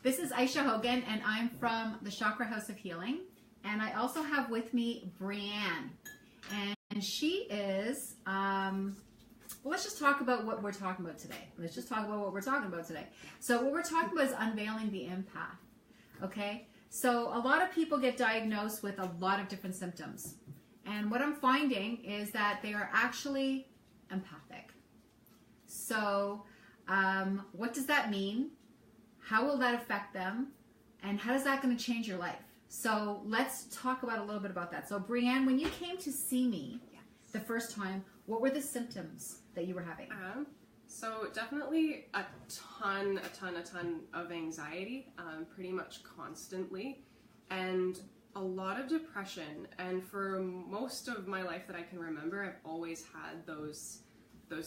This is Ayse Hogan, and I'm from the Chakra House of Healing. And I also have with me Brianne. And she is, well, let's just talk about what we're talking about today. So what we're talking about is unveiling the empath. Okay? So a lot of people get diagnosed with a lot of different symptoms. And what I'm finding is that they are actually empathic. So what does that mean? How will that affect them? And how is that going to change your life? So let's talk about a little bit about that. So Brianne, when you came to see me the first time, what were the symptoms that you were having? So definitely a ton of anxiety, pretty much constantly, and a lot of depression. And for most of my life that I can remember, I've always had those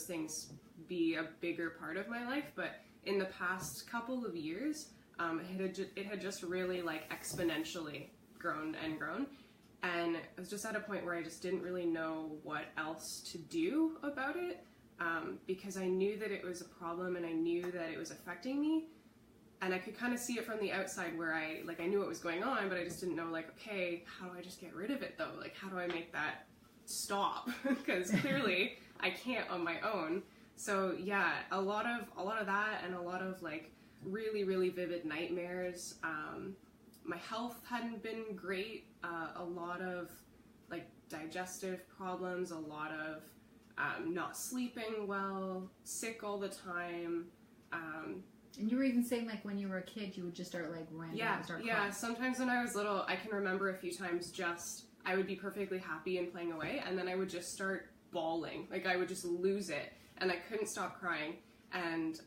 things be a bigger part of my life. But in the past couple of years, it had just really like exponentially grown, and I was just at a point where I just didn't really know what else to do about it, because I knew that it was a problem and I knew that it was affecting me, and I could kind of see it from the outside where I knew what was going on, but I just didn't know, like, okay, how do I just get rid of it though? Like, how do I make that stop? Because clearly I can't on my own. So yeah, a lot of that, and a lot of like really vivid nightmares. My health hadn't been great. A lot of like digestive problems, a lot of not sleeping well, sick all the time. And you were even saying, like, when you were a kid, you would just start like ranting and start crying. Yeah. Sometimes when I was little, I can remember a few times I would be perfectly happy and playing away, and then I would just start bawling. Like, I would just lose it, and I couldn't stop crying. And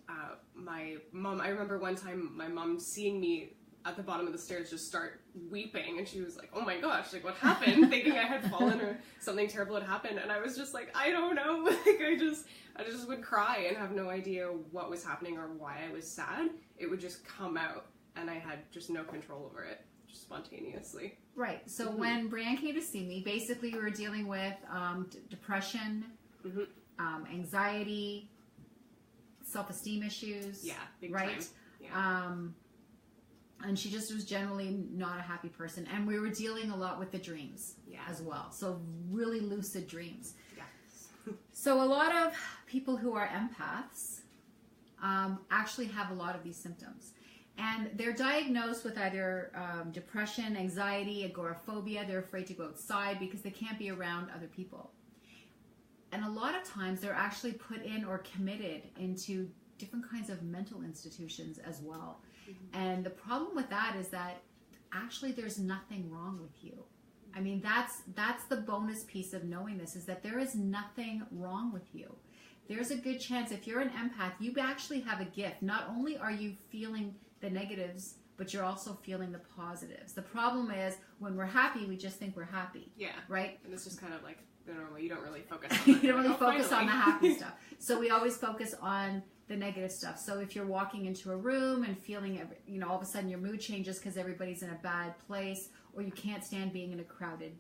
my mom, I remember one time my mom seeing me at the bottom of the stairs just start weeping, and she was like, oh my gosh, like, what happened? Thinking I had fallen or something terrible had happened. And I was just like, I don't know. Like, I just would cry and have no idea what was happening or why I was sad. It would just come out, and I had just no control over it, just spontaneously. Right. So when Brianne came to see me, basically we were dealing with depression, anxiety, self-esteem issues. Yeah, big right? time. Yeah. And she just was generally not a happy person. And we were dealing a lot with the dreams as well. So really lucid dreams. Yes. So a lot of people who are empaths actually have a lot of these symptoms. And they're diagnosed with either depression, anxiety, agoraphobia. They're afraid to go outside because they can't be around other people. And a lot of times they're actually put in or committed into different kinds of mental institutions as well. And the problem with that is that actually there's nothing wrong with you. I mean, that's the bonus piece of knowing this, is that there is nothing wrong with you. There's a good chance if you're an empath, you actually have a gift. Not only are you feeling the negatives, but you're also feeling the positives. The problem is when we're happy, we just think we're happy. Yeah. Right? And it's just kind of like the normal, you don't really focus on that. You don't really focus on the happy stuff. So we always focus on the negative stuff. So if you're walking into a room and feeling, all of a sudden your mood changes because everybody's in a bad place, or you can't stand being in a crowded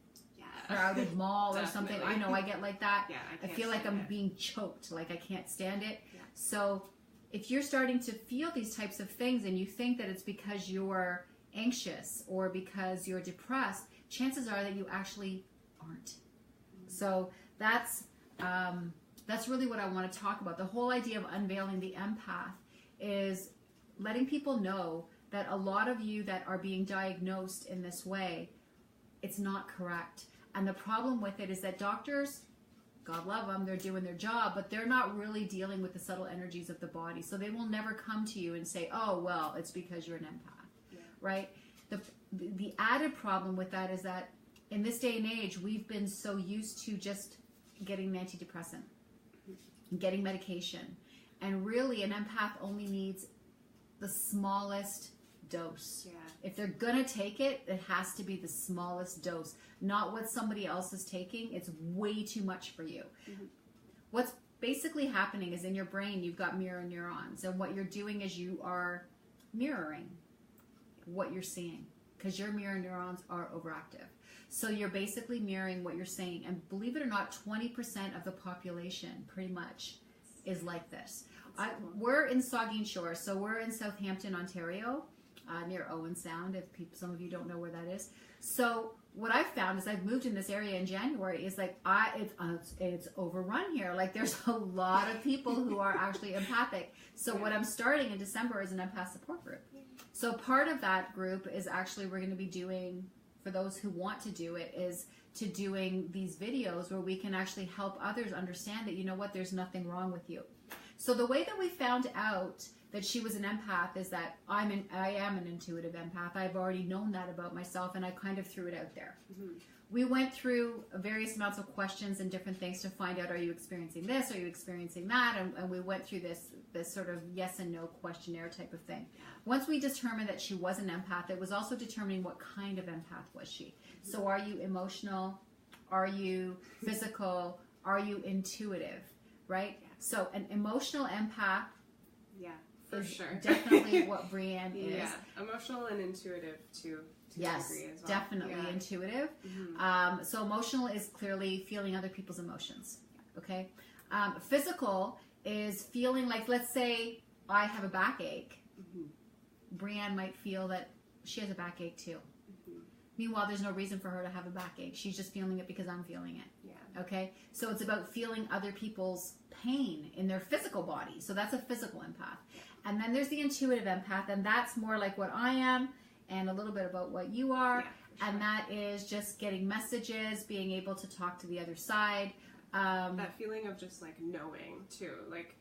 mall or something. I know I get like that. Yeah, I feel like I'm being choked, like I can't stand it. Yeah. So if you're starting to feel these types of things and you think that it's because you're anxious or because you're depressed, chances are that you actually aren't. So that's really what I want to talk about. The whole idea of unveiling the empath is letting people know that a lot of you that are being diagnosed in this way, it's not correct. And the problem with it is that doctors, God love them, they're doing their job, but they're not really dealing with the subtle energies of the body. So they will never come to you and say, oh, well, it's because you're an empath, right? The added problem with that is that in this day and age, we've been so used to just getting an antidepressant, getting medication. And really, an empath only needs the smallest dose. Yeah. If they're going to take it, it has to be the smallest dose, not what somebody else is taking. It's way too much for you. What's basically happening is in your brain, you've got mirror neurons. And what you're doing is you are mirroring what you're seeing, because your mirror neurons are overactive. So you're basically mirroring what you're saying. And believe it or not, 20% of the population pretty much is like this. We're in Saugeen Shore, so we're in Southampton, Ontario. near Owen Sound, if some of you don't know where that is. So what I've found is I've moved in this area in January is like it's overrun here. Like there's a lot of people who are actually empathic. So what I'm starting in December is an empath support group. So part of that group is actually we're going to be doing, for those who want to do it, is to doing these videos where we can actually help others understand that, you know what, there's nothing wrong with you. So the way that we found out that she was an empath is that I am an intuitive empath. I've already known that about myself, and I kind of threw it out there. Mm-hmm. We went through various amounts of questions and different things to find out, are you experiencing this? Are you experiencing that? And we went through this sort of yes and no questionnaire type of thing. Once we determined that she was an empath, it was also determining what kind of empath was she. So are you emotional? Are you physical? Are you intuitive? Right? So an emotional empath, for sure, definitely what Brianne is. Yeah, emotional and intuitive too. Yes, as well. definitely intuitive. Mm-hmm. So emotional is clearly feeling other people's emotions. Okay. Physical is feeling like, let's say I have a backache. Mm-hmm. Brianne might feel that she has a backache too. Mm-hmm. Meanwhile, there's no reason for her to have a backache. She's just feeling it because I'm feeling it. Yeah. Okay. So it's about feeling other people's pain in their physical body. So that's a physical empath. And then there's the intuitive empath, and that's more like what I am and a little bit about what you are. Yeah, sure. And that is just getting messages, being able to talk to the other side. That feeling of just like knowing too. Like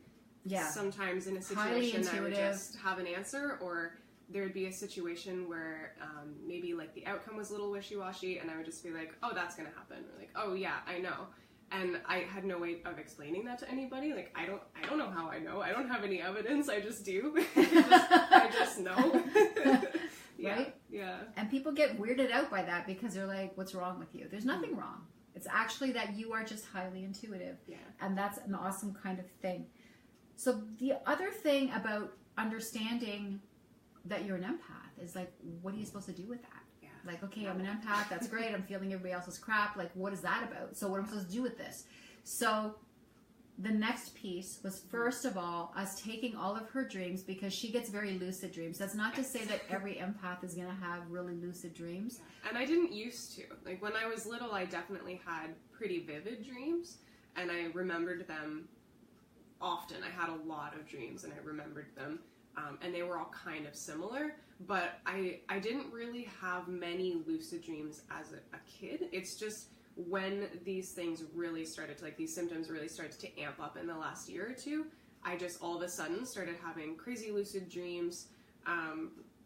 sometimes in a situation I would just have an answer, or there would be a situation where maybe like the outcome was a little wishy-washy, and I would just be like, oh, that's going to happen. Or like, oh yeah, I know. And I had no way of explaining that to anybody. Like, I don't know how I know. I don't have any evidence. I just do. I just know. Right? Yeah. And people get weirded out by that because they're like, what's wrong with you? There's nothing wrong. It's actually that you are just highly intuitive. Yeah. And that's an awesome kind of thing. So the other thing about understanding that you're an empath is like, what are you supposed to do with that? Like, okay, I'm an empath, that's great, I'm feeling everybody else's crap, like, what is that about? So what am I supposed to do with this? So the next piece was, first of all, us taking all of her dreams, because she gets very lucid dreams. That's not to say that every empath is going to have really lucid dreams. And I didn't used to. Like, when I was little, I definitely had pretty vivid dreams, and I remembered them often. I had a lot of dreams, and I remembered them. And they were all kind of similar, but I didn't really have many lucid dreams as a kid. It's just when these things really started to, like, these symptoms really started to amp up in the last year or two, I just all of a sudden started having crazy lucid dreams,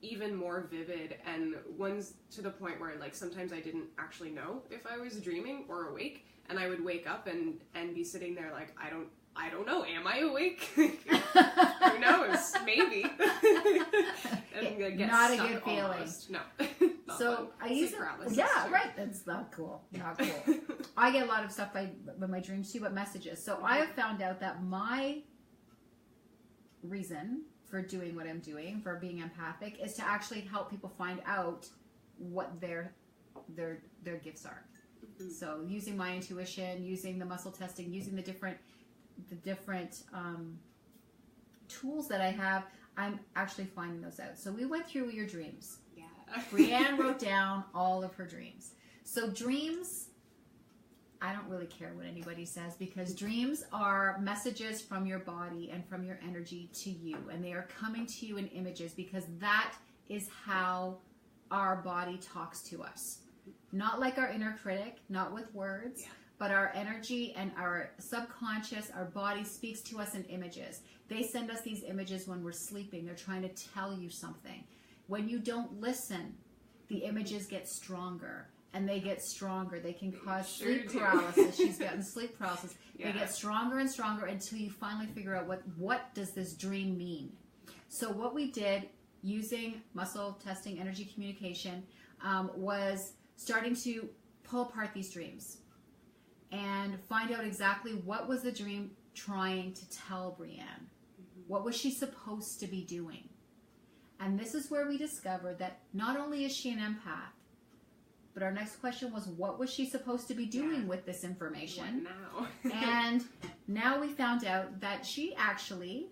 even more vivid, and ones to the point where, like, sometimes I didn't actually know if I was dreaming or awake, and I would wake up and be sitting there like, I don't know, am I awake? Who knows? Maybe. And not a good feeling. Almost. No. So I use it. Yeah, right. That's not cool. Not cool. I get a lot of stuff by my dreams too, but messages. So I have found out that my reason for doing what I'm doing, for being empathic, is to actually help people find out what their gifts are. Mm-hmm. So using my intuition, using the muscle testing, using the different tools that I have, I'm actually finding those out. So we went through your dreams. Yeah. Brianne wrote down all of her dreams. So dreams, I don't really care what anybody says, because dreams are messages from your body and from your energy to you, and they are coming to you in images, because that is how our body talks to us. Not like our inner critic, not with words. Yeah. But our energy and our subconscious, our body speaks to us in images. They send us these images when we're sleeping. They're trying to tell you something. When you don't listen, the images get stronger, and they get stronger. They can cause sleep paralysis. She's gotten sleep paralysis. Yeah. They get stronger and stronger until you finally figure out what does this dream mean. So what we did using muscle testing, energy communication, was starting to pull apart these dreams and find out exactly what was the dream trying to tell Brianne. Mm-hmm. What was she supposed to be doing? And this is where we discovered that not only is she an empath, but our next question was, what was she supposed to be doing with this information? What now? And now we found out that she actually,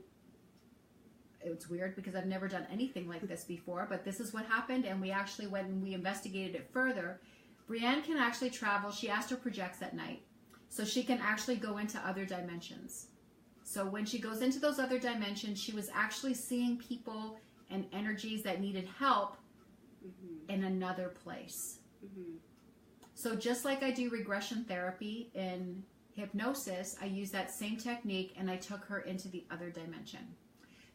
it's weird because I've never done anything like this before, but this is what happened, and we actually went and we investigated it further. Brianne can actually travel. She astral projects at night, so she can actually go into other dimensions. So when she goes into those other dimensions, she was actually seeing people and energies that needed help in another place. So just like I do regression therapy in hypnosis, I use that same technique, and I took her into the other dimension.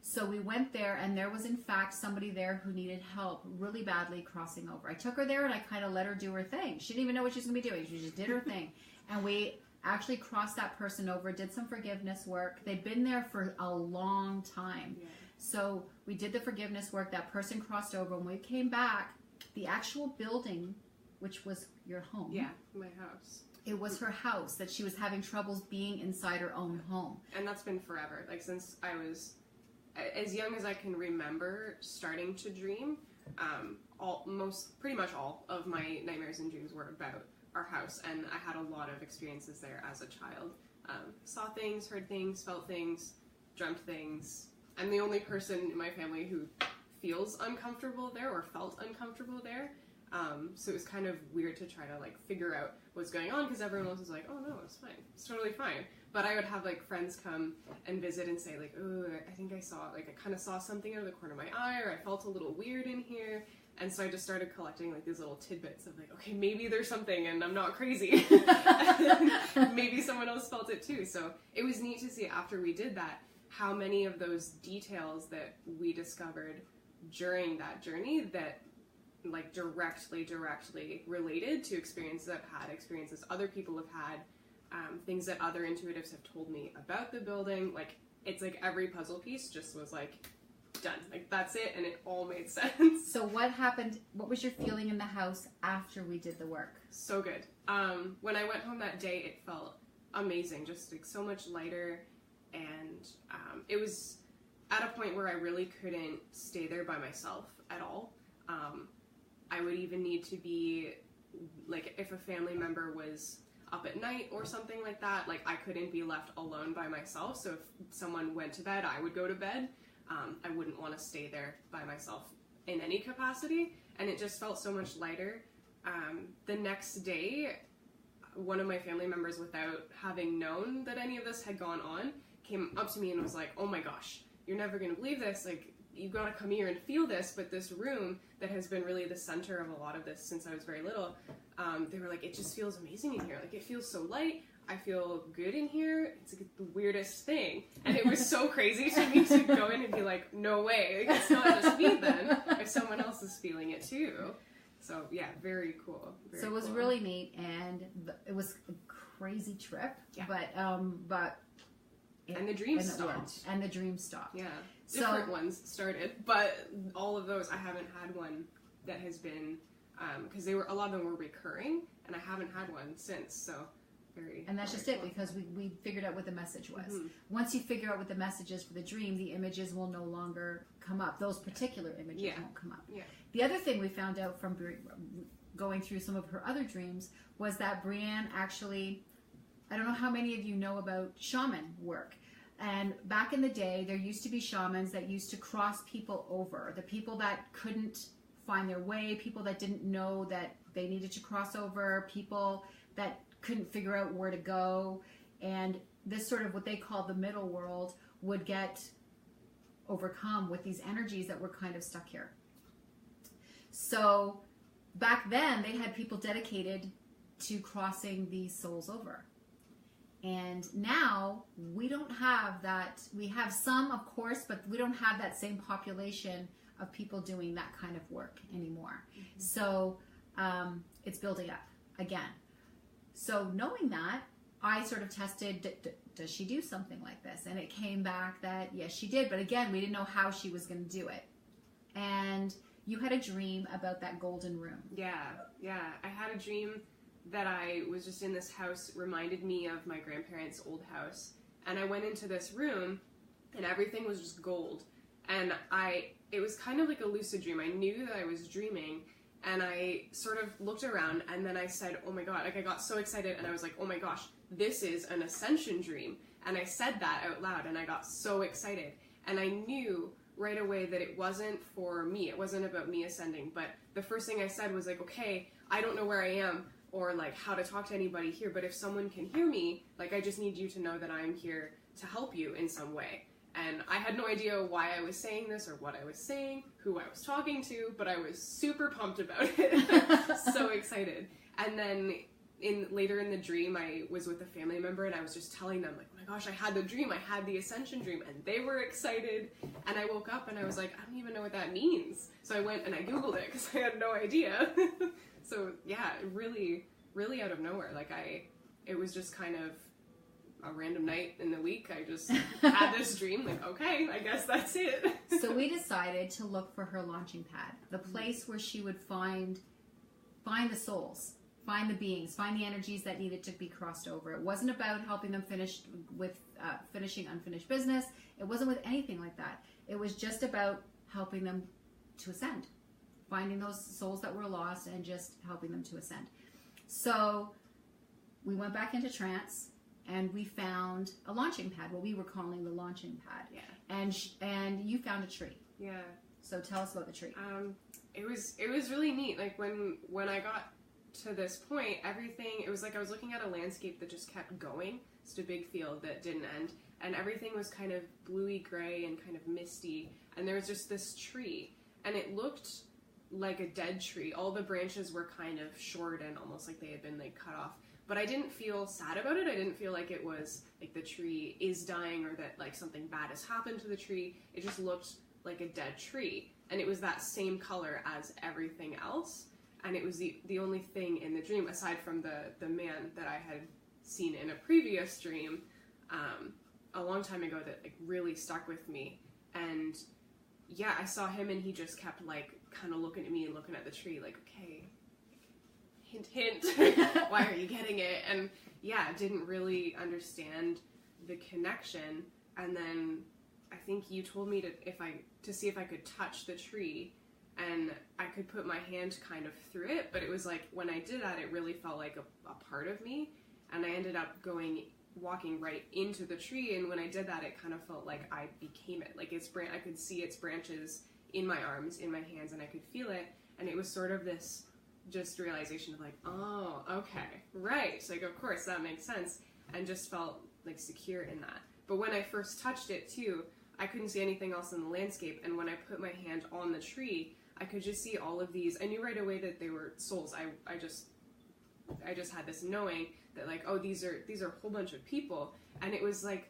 So we went there, and there was in fact somebody there who needed help really badly crossing over. I took her there and I kind of let her do her thing. She didn't even know what she was going to be doing. She just did her thing. And we actually crossed that person over, did some forgiveness work. They'd been there for a long time. Yeah. So we did the forgiveness work. That person crossed over. When we came back, the actual building, which was your home. Yeah, my house. It was her house that she was having troubles being inside her own home. And that's been forever. Like, since I was as young as I can remember starting to dream, pretty much all of my nightmares and dreams were about our house, and I had a lot of experiences there as a child. Saw things, heard things, felt things, dreamt things. I'm the only person in my family who feels uncomfortable there or felt uncomfortable there. So it was kind of weird to try to like figure out what's going on, because everyone else was like, oh no, it's fine. It's totally fine. But I would have like friends come and visit and say like, oh, I think I kind of saw something out of the corner of my eye, or I felt a little weird in here. And so I just started collecting like these little tidbits of like, okay, maybe there's something and I'm not crazy. Maybe someone else felt it too. So it was neat to see after we did that, how many of those details that we discovered during that journey that like directly related to experiences I've had, experiences other people have had, things that other intuitives have told me about the building. Like, it's like every puzzle piece just was like done. Like, that's it, and it all made sense. So what happened? What was your feeling in the house after we did the work? So good. When I went home that day, it felt amazing, just like so much lighter, and it was at a point where I really couldn't stay there by myself at all. I would even need to be, like, if a family member was up at night or something like that, like, I couldn't be left alone by myself. So if someone went to bed, I would go to bed. I wouldn't want to stay there by myself in any capacity, and it just felt so much lighter. The next day, one of my family members, without having known that any of this had gone on, came up to me and was like, oh my gosh, you're never going to believe this, like, you've got to come here and feel this. But this room that has been really the center of a lot of this since I was very little, they were like, it just feels amazing in here. Like, it feels so light. I feel good in here. It's like the weirdest thing. And it was so crazy to me to go in and be like, no way. Like, it's not just me then, if someone else is feeling it too. So yeah, very cool. Very so it was cool. really neat, and it was a crazy trip. Yeah. And the dream stopped. And the dream stopped. Yeah. Different ones started, but all of those, I haven't had one that has been, because a lot of them were recurring, and I haven't had one since, so very. And that's just it, because we figured out what the message was. Mm-hmm. Once you figure out what the message is for the dream, the images will no longer come up. Those particular images won't come up. Yeah. The other thing we found out from going through some of her other dreams was that Brianne actually, I don't know how many of you know about shaman work. And back in the day, there used to be shamans that used to cross people over. The people that couldn't find their way, people that didn't know that they needed to cross over, people that couldn't figure out where to go. And this sort of what they call the middle world would get overcome with these energies that were kind of stuck here. So back then, they had people dedicated to crossing these souls over. And now we don't have that. We have some, of course, but we don't have that same population of people doing that kind of work anymore. Mm-hmm. So it's building up again. So knowing that, I sort of tested, does she do something like this? And it came back that yes, she did. But again, we didn't know how she was going to do it. And you had a dream about that golden room. Yeah. I had a dream that I was just in this house, reminded me of my grandparents' old house. And I went into this room, and everything was just gold. And it was kind of like a lucid dream. I knew that I was dreaming, and I sort of looked around, and then I said, oh my god, like I got so excited, and I was like, oh my gosh, this is an ascension dream. And I said that out loud, and I got so excited. And I knew, right away that it wasn't for me. It wasn't about me ascending. But the first thing I said was like, okay, I don't know where I am or like how to talk to anybody here, but if someone can hear me, like I just need you to know that I'm here to help you in some way. And I had no idea why I was saying this or what I was saying, who I was talking to, but I was super pumped about it. So excited. And then later in the dream, I was with a family member and I was just telling them like, oh my gosh, I had the dream. I had the ascension dream, and they were excited. And I woke up and I was like, I don't even know what that means. So I went and I Googled it because I had no idea. So yeah, really, really out of nowhere. Like it was just kind of a random night in the week. I just had this dream, like, okay, I guess that's it. So we decided to look for her launching pad, the place where she would find the souls, find the beings, find the energies that needed to be crossed over. It wasn't about helping them finish with finishing unfinished business. It wasn't with anything like that. It was just about helping them to ascend, finding those souls that were lost and just helping them to ascend. So we went back into trance and we found a launching pad, what we were calling the launching pad. Yeah. And you found a tree. Yeah. So tell us about the tree. It was really neat. Like when I got to this point, everything, it was like I was looking at a landscape that just kept going. Just a big field that didn't end. And everything was kind of bluey gray and kind of misty. And there was just this tree. And it looked like a dead tree. All the branches were kind of short and almost like they had been like cut off. But I didn't feel sad about it. I didn't feel like it was like the tree is dying or that like something bad has happened to the tree. It just looked like a dead tree. And it was that same color as everything else. And it was the only thing in the dream, aside from the man that I had seen in a previous dream a long time ago, that like really stuck with me. And yeah, I saw him and he just kept like kind of looking at me and looking at the tree like, okay, hint, hint, why are you getting it? And yeah, didn't really understand the connection. And then I think you told me to see if I could touch the tree, and I could put my hand kind of through it, but it was like when I did that, it really felt like a part of me, and I ended up walking right into the tree, and when I did that, it kind of felt like I became it. Like I could see its branches in my arms, in my hands, and I could feel it, and it was sort of this just realization of like, oh, okay, right, like of course that makes sense, and just felt like secure in that. But when I first touched it too, I couldn't see anything else in the landscape, and when I put my hand on the tree, I could just see all of these. I knew right away that they were souls. I just had this knowing that like, oh, these are a whole bunch of people, and it was like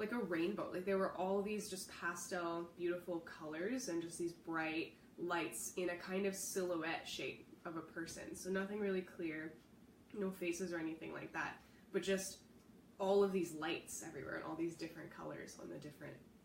a rainbow. Like there were all these just pastel, beautiful colors and just these bright lights in a kind of silhouette shape of a person. So nothing really clear, no faces or anything like that, but just all of these lights everywhere and all these different colors on the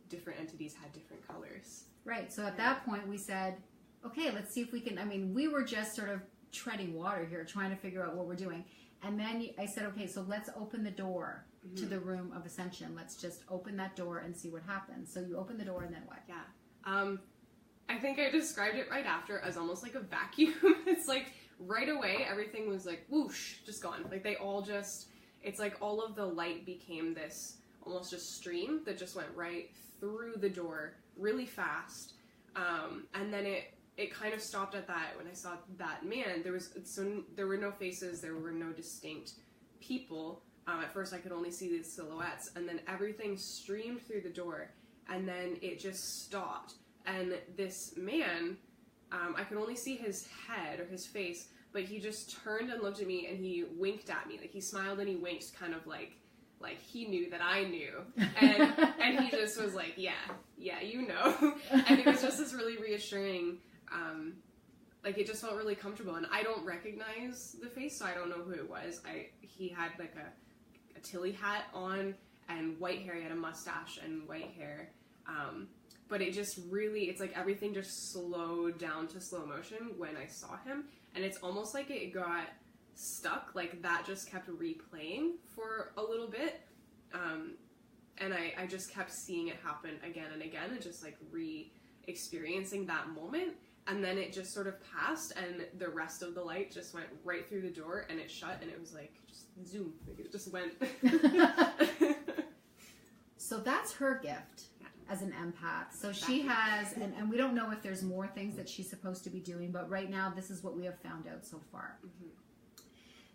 different entities had different colors. Right. So at that point we said, okay, let's see if we can, I mean, we were just sort of treading water here, trying to figure out what we're doing. And then I said, okay, so let's open the door to the room of ascension. Let's just open that door and see what happens. So you open the door and then what? Yeah. I think I described it right after as almost like a vacuum. It's like right away, everything was like whoosh, just gone. Like they all just, it's like all of the light became this almost just stream that just went right through the door really fast. And then it kind of stopped at that. When I saw that man, there were no faces, there were no distinct people. At first I could only see these silhouettes, and then everything streamed through the door, and then it just stopped. And this man, I could only see his head or his face, but he just turned and looked at me and he winked at me. Like he smiled and he winked kind of like he knew that I knew. And he just was like, yeah, you know. And it was just this really reassuring, like it just felt really comfortable. And I don't recognize the face, so I don't know who it was. He had like a Tilly hat on and white hair. He had a mustache and white hair. But it just really, it's like everything just slowed down to slow motion when I saw him. And it's almost like it got stuck, like that just kept replaying for a little bit. And I just kept seeing it happen again and again and just like re-experiencing that moment. And then it just sort of passed and the rest of the light just went right through the door and it shut and it was like just zoom, like it just went. So that's her gift. as an empath. So she has, and we don't know if there's more things that she's supposed to be doing, but right now this is what we have found out so far.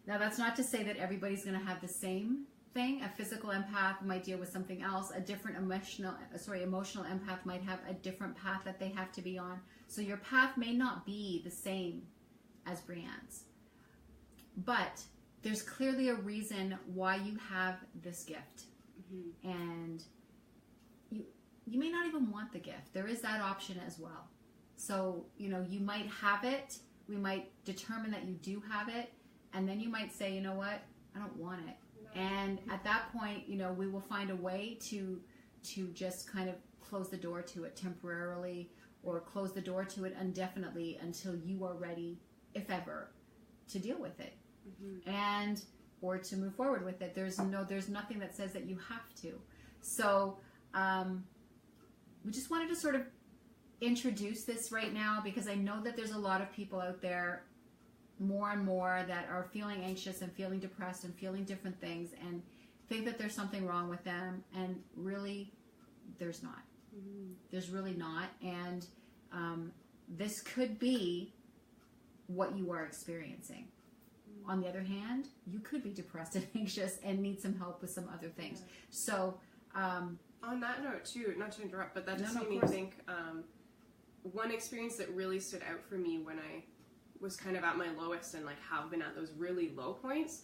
Now that's not to say that everybody's going to have the same thing. A physical empath might deal with something else. A different emotional empath might have a different path that they have to be on. So your path may not be the same as Brianne's. But there's clearly a reason why you have this gift. And you may not even want the gift. There is that option as well. So, you know, you might have it. We might determine that you do have it. And then you might say, you know what? I don't want it. And at that point, you know, we will find a way to just kind of close the door to it temporarily, or close the door to it indefinitely until you are ready, if ever, to deal with it. And or to move forward with it. There's nothing that says that you have to. So we just wanted to sort of introduce this right now, because I know that there's a lot of people out there, more and more, that are feeling anxious and feeling depressed and feeling different things and think that there's something wrong with them, and really there's not. There's really not. And this could be what you are experieing. On the other hand, you could be depressed and anxious and need some help with some other things. So on that note too, not to interrupt, but that just made me think, one experience that really stood out for me when I was kind of at my lowest and like have been at those really low points,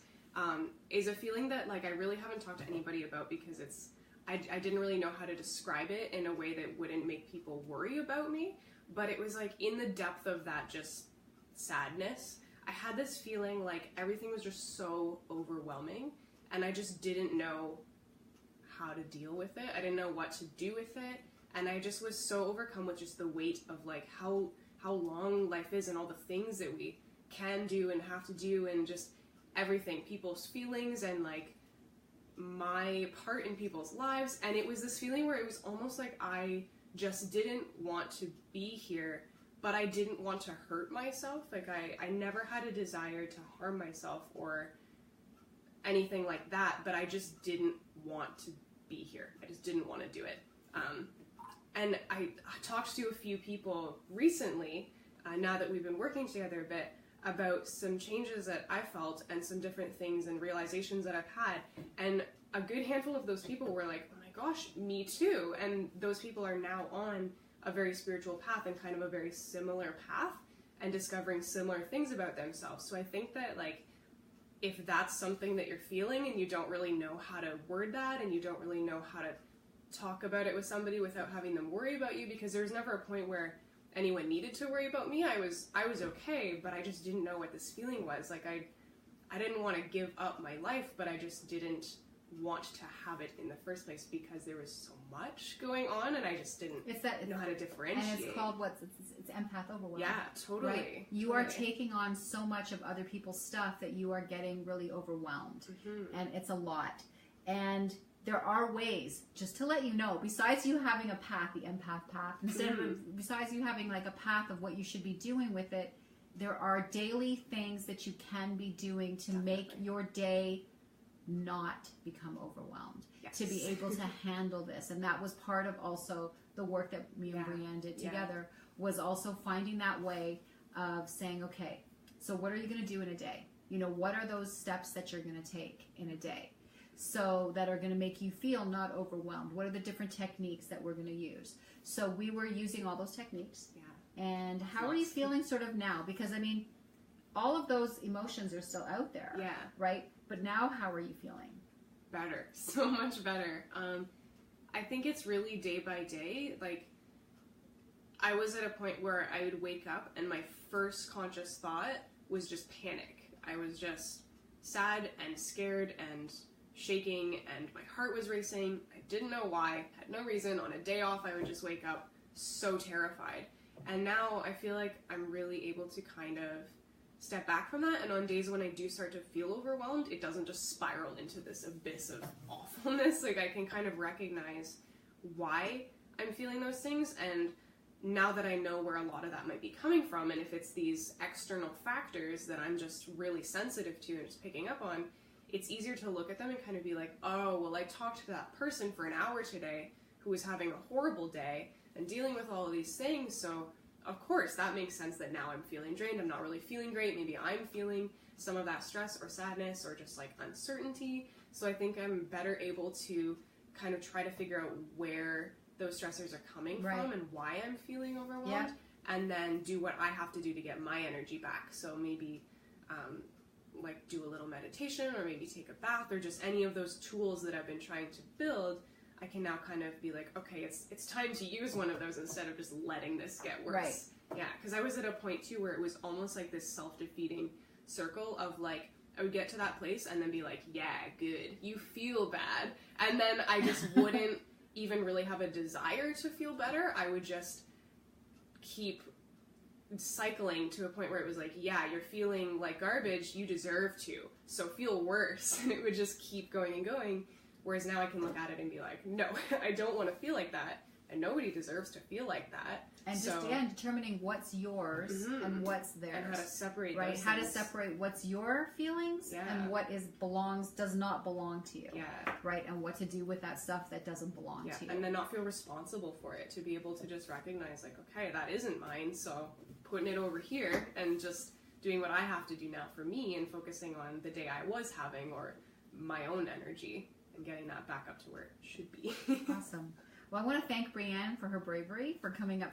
is a feeling that like I really haven't talked to anybody about, because I didn't really know how to describe it in a way that wouldn't make people worry about me. But it was like in the depth of that just sadness, I had this feeling like everything was just so overwhelming, and I just didn't know how to deal with it. I didn't know what to do with it, and I just was so overcome with just the weight of like how long life is and all the things that we can do and have to do, and just everything, people's feelings and like my part in people's lives. And it was this feeling where it was almost like I just didn't want to be here, but I didn't want to hurt myself. Like I never had a desire to harm myself or anything like that, but I just didn't want to be here. I just didn't want to do it. And I talked to a few people recently, now that we've been working together a bit, about some changes that I felt and some different things and realizations that I've had. And a good handful of those people were like, oh my gosh, me too. And those people are now on a very spiritual path and kind of a very similar path and discovering similar things about themselves. So I think that like, if that's something that you're feeling and you don't really know how to word that, and you don't really know how to talk about it with somebody without having them worry about you, because there was never a point where anyone needed to worry about me. I was okay, but I just didn't know what this feeling was. Like I didn't want to give up my life, but I just didn't want to have it in the first place because there was so much going on, and I just didn't know how to differentiate. And it's called it's empath overwhelm. Yeah, totally. Right? You are taking on so much of other people's stuff that you are getting really overwhelmed, and it's a lot. And there are ways, just to let you know, besides you having a path, the empath path, besides you having like a path of what you should be doing with it, there are daily things that you can be doing to make your day not become overwhelmed, to be able to handle this. And that was part of also the work that me and Brianne did together, was also finding that way of saying, okay, so what are you going to do in a day? You know, what are those steps that you're going to take in a day so that are going to make you feel not overwhelmed? What are the different techniques that we're going to use? So we were using all those techniques. And how are you feeling sort of now? Because I mean, all of those emotions are still out there, right? But now, how are you feeling? Better, so much better. I think it's really day by day. Like, I was at a point where I would wake up and my first conscious thought was just panic. I was just sad and scared and shaking, and my heart was racing. I didn't know why, had no reason. On a day off, I would just wake up so terrified. And now I feel like I'm really able to kind of step back from that, and on days when I do start to feel overwhelmed, it doesn't just spiral into this abyss of awfulness. Like, I can kind of recognize why I'm feeling those things, and now that I know where a lot of that might be coming from, and if it's these external factors that I'm just really sensitive to and just picking up on, it's easier to look at them and kind of be like, oh, well, I talked to that person for an hour today who was having a horrible day and dealing with all of these things. So of course that makes sense that now I'm feeling drained. I'm not really feeling great. Maybe I'm feeling some of that stress or sadness or just like uncertainty. So I think I'm better able to kind of try to figure out where those stressors are coming from and why I'm feeling overwhelmed, and then do what I have to do to get my energy back. So maybe like do a little meditation, or maybe take a bath, or just any of those tools that I've been trying to build. I can now kind of be like, okay, it's time to use one of those instead of just letting this get worse. Right. Yeah, because I was at a point too where it was almost like this self-defeating circle of like, I would get to that place and then be like, yeah, good, you feel bad. And then I just wouldn't even really have a desire to feel better. I would just keep cycling to a point where it was like, yeah, you're feeling like garbage, you deserve to, so feel worse. And it would just keep going and going. Whereas now I can look at it and be like, no, I don't want to feel like that, and nobody deserves to feel like that. And just, determining what's yours and what's theirs. And how to separate right? those How things. to separate what's your feelings and what does not belong to you. Yeah. Right? And what to do with that stuff that doesn't belong to you. And then not feel responsible for it. To be able to just recognize, like, okay, that isn't mine, so putting it over here and just doing what I have to do now for me and focusing on the day I was having or my own energy and getting that back up to where it should be. Awesome. Well, I want to thank Brianne for her bravery, for coming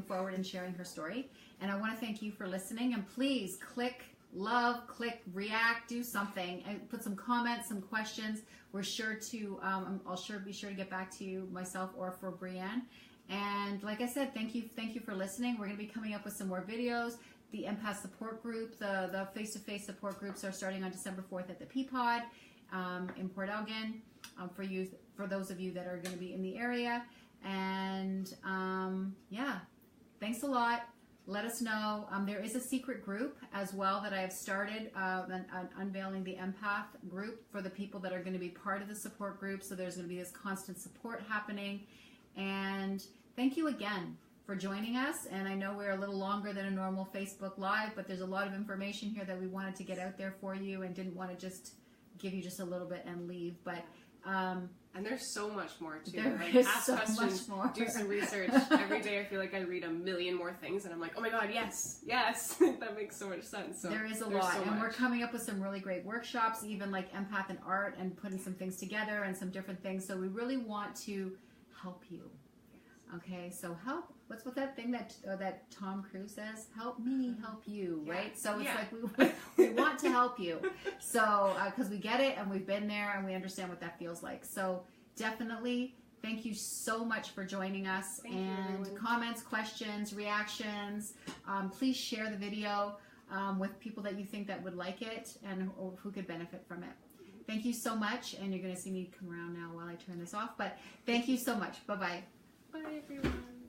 forward and sharing her story. And I want to thank you for listening. And please click love, click react, do something, and put some comments, some questions. We're sure to, I'll be sure to get back to you myself or for Brianne. And like I said, thank you for listening. We're going to be coming up with some more videos. The Empath support group, the face-to-face support groups are starting on December 4th at the Peapod in Port Elgin. For those of you that are going to be in the area. And thanks a lot. Let us know. There is a secret group as well that I have started, an Unveiling the Empath group for the people that are going to be part of the support group. So there's going to be this constant support happening. And thank you again for joining us. And I know we're a little longer than a normal Facebook Live, but there's a lot of information here that we wanted to get out there for you and didn't want to just give you just a little bit and leave. But and there's so much more too. There like, is ask so questions, much more. Do some research. Every day I feel like I read a million more things and I'm like, oh my god, yes. That makes so much sense. So there is a lot. And we're coming up with some really great workshops, even like empath and art, and putting some things together and some different things. So we really want to help you. Okay, so help. What's with that thing that Tom Cruise says? Help me help you, right? So it's like we want to help you. So because we get it and we've been there and we understand what that feels like. So definitely thank you so much for joining us. And comments, questions, reactions. Please share the video with people that you think that would like it and or who could benefit from it. Thank you so much. And you're going to see me come around now while I turn this off. But thank you so much. Bye-bye. Bye, everyone.